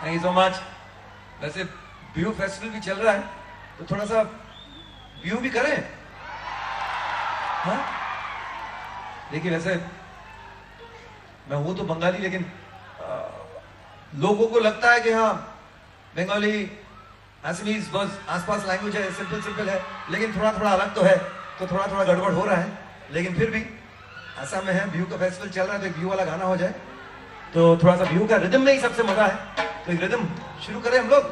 Thank you so much. वैसे Bihu festival भी चल रहा है तो थोड़ा सा बिहू भी करें। हाँ देखिए वैसे मैं हूं तो बंगाली, लेकिन लोगों को लगता है कि हाँ बंगाली असमीज बस आसपास लैंग्वेज है, सिंपल सिंपल है, लेकिन थोड़ा थोड़ा अलग तो है, तो थोड़ा थोड़ा गड़बड़ हो रहा है। लेकिन फिर भी असम में है, बिहू का फेस्टिवल चल रहा है तो एक बिहू वाला गाना हो जाए तो थोड़ा सा बिहू का रिदम में ही सबसे मजा है। तो एक रिदम शुरू करें हम लोग,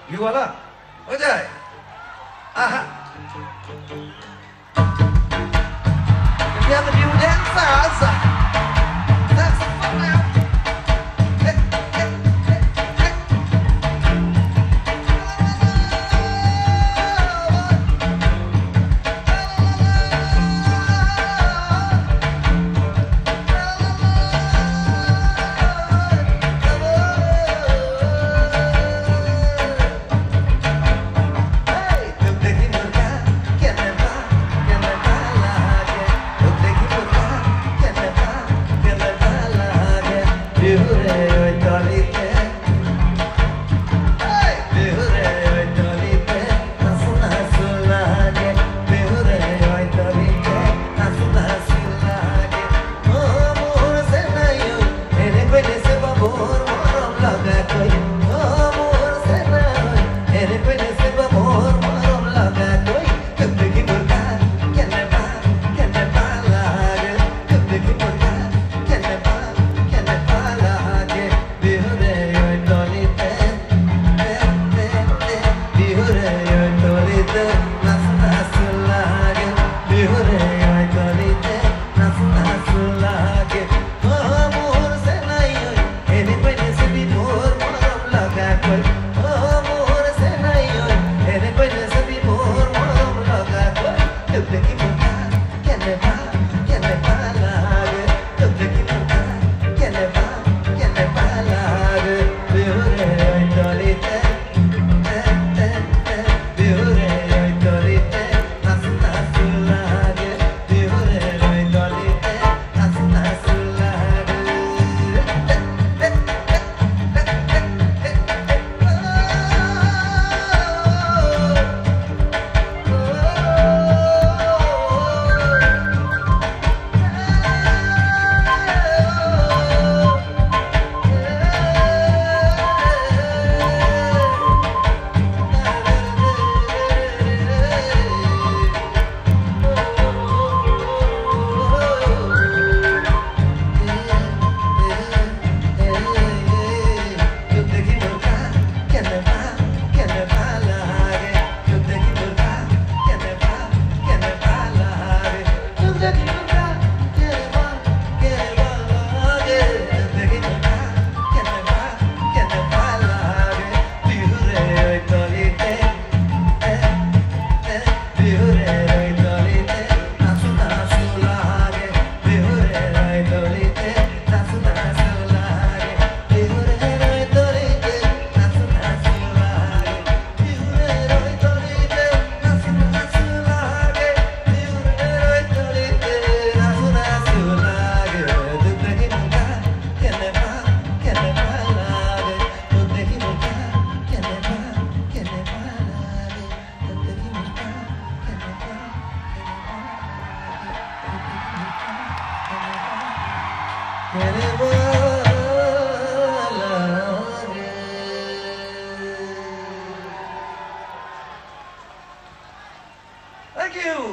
बिहू वाला हो जाए। आहा we are the new dancers. That's the fun now.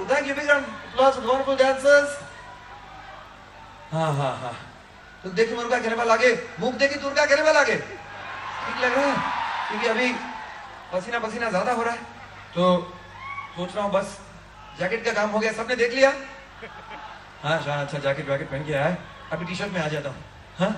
Thank you, big round of applause for the wonderful dancers. हाँ हाँ हाँ, तो देखी मुर्गा कहने वाला आगे, मुख देखी दुर्गा कहने वाला आगे, ठीक लग रहा है? क्योंकि अभी पसीना पसीना ज्यादा हो रहा है, तो सोच रहा हूँ बस जैकेट का काम हो गया, सबने देख लिया? हाँ शान अच्छा जैकेट वैकेट पहन के आया है, अभी टी शर्ट में आ जाता हूँ। हाँ